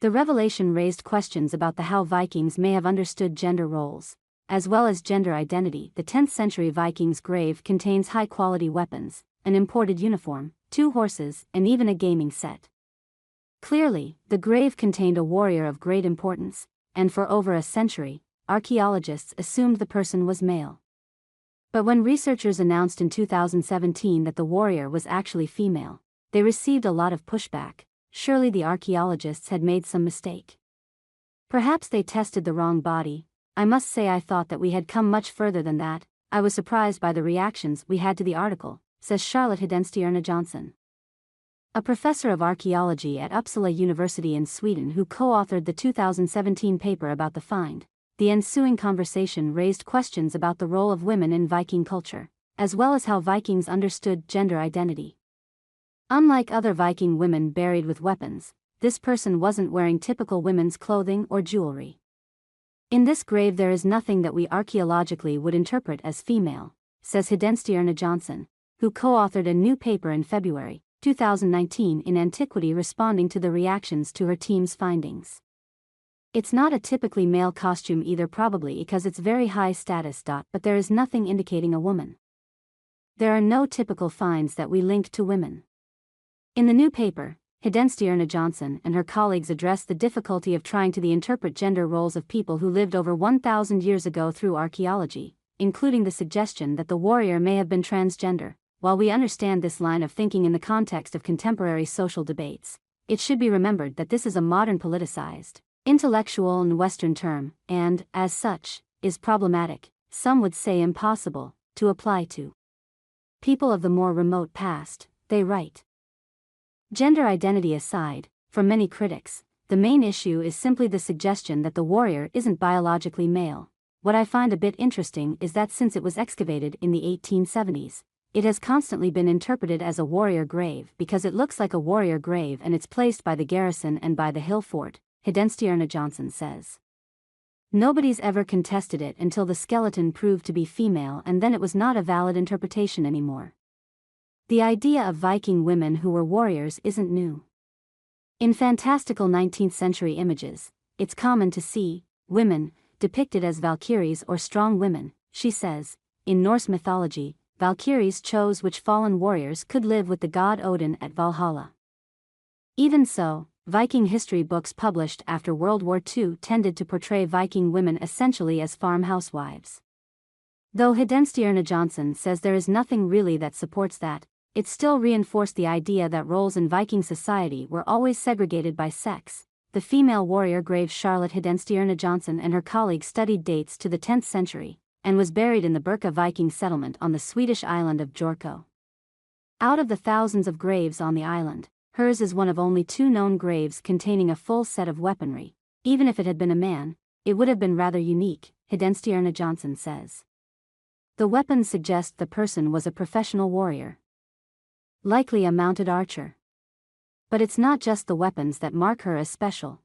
The revelation raised questions about how Vikings may have understood gender roles, as well as gender identity. The 10th century Vikings' grave contains high-quality weapons, an imported uniform, 2 horses, and even a gaming set. Clearly, the grave contained a warrior of great importance, and for over a century, archaeologists assumed the person was male. But when researchers announced in 2017 that the warrior was actually female, they received a lot of pushback. Surely the archaeologists had made some mistake. Perhaps they tested the wrong body. I must say I thought that we had come much further than that. I was surprised by the reactions we had to the article, says Charlotte Hedenstierna Johnson, a professor of archaeology at Uppsala University in Sweden who co-authored the 2017 paper about the find. The ensuing conversation raised questions about the role of women in Viking culture, as well as how Vikings understood gender identity. Unlike other Viking women buried with weapons, this person wasn't wearing typical women's clothing or jewelry. In this grave there is nothing that we archaeologically would interpret as female, says Hedenstierna Johnson, who co-authored a new paper in February 2019 in Antiquity responding to the reactions to her team's findings. It's not a typically male costume either, probably because it's very high status. But there is nothing indicating a woman. There are no typical finds that we link to women. In the new paper, Hedenstierna Johnson and her colleagues address the difficulty of trying to interpret gender roles of people who lived over 1,000 years ago through archaeology, including the suggestion that the warrior may have been transgender. While we understand this line of thinking in the context of contemporary social debates, it should be remembered that this is a modern politicized, intellectual and Western term, and, as such, is problematic, some would say impossible, to apply to people of the more remote past, they write. Gender identity aside, for many critics, the main issue is simply the suggestion that the warrior isn't biologically male. What I find a bit interesting is that since it was excavated in the 1870s, it has constantly been interpreted as a warrior grave because it looks like a warrior grave and it's placed by the garrison and by the hill fort, Hedenstierna Johnson says. Nobody's ever contested it until the skeleton proved to be female, and then it was not a valid interpretation anymore. The idea of Viking women who were warriors isn't new. In fantastical 19th century images, it's common to see women depicted as Valkyries or strong women, she says. In Norse mythology, Valkyries chose which fallen warriors could live with the god Odin at Valhalla. Even so, Viking history books published after World War II tended to portray Viking women essentially as farm housewives. Though Hedenstierna Johnson says there is nothing really that supports that, it still reinforced the idea that roles in Viking society were always segregated by sex. The female warrior grave Charlotte Hedenstierna Johnson and her colleagues studied dates to the 10th century, and was buried in the Birka Viking settlement on the Swedish island of Jorko. Out of the thousands of graves on the island, hers is one of only 2 known graves containing a full set of weaponry. Even if it had been a man, it would have been rather unique, Hedenstierna Johnson says. The weapons suggest the person was a professional warrior, likely a mounted archer. But it's not just the weapons that mark her as special.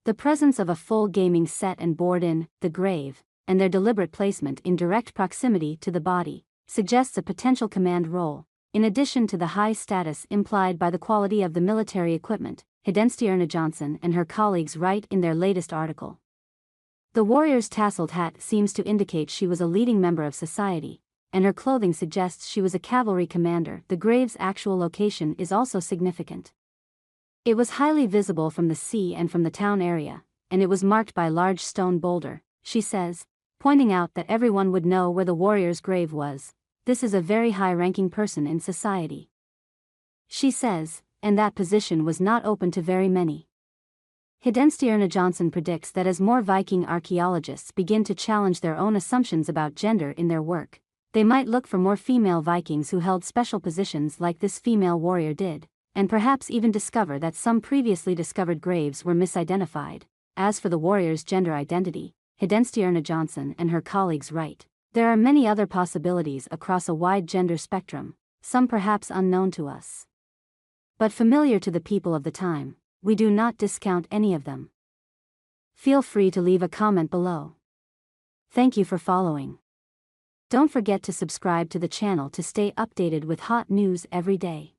The presence of a full gaming set and board in the grave, and their deliberate placement in direct proximity to the body, suggests a potential command role, in addition to the high status implied by the quality of the military equipment, Hedenstierna Johnson and her colleagues write in their latest article. The warrior's tasseled hat seems to indicate she was a leading member of society, and her clothing suggests she was a cavalry commander. The grave's actual location is also significant. It was highly visible from the sea and from the town area, and it was marked by a large stone boulder, she says, pointing out that everyone would know where the warrior's grave was. This is a very high-ranking person in society, she says, and that position was not open to very many. Hedenstierna Johnson predicts that as more Viking archaeologists begin to challenge their own assumptions about gender in their work, they might look for more female Vikings who held special positions like this female warrior did, and perhaps even discover that some previously discovered graves were misidentified. As for the warrior's gender identity, Hedenstierna Johnson and her colleagues write, there are many other possibilities across a wide gender spectrum, some perhaps unknown to us, but familiar to the people of the time. We do not discount any of them. Feel free to leave a comment below. Thank you for following. Don't forget to subscribe to the channel to stay updated with hot news every day.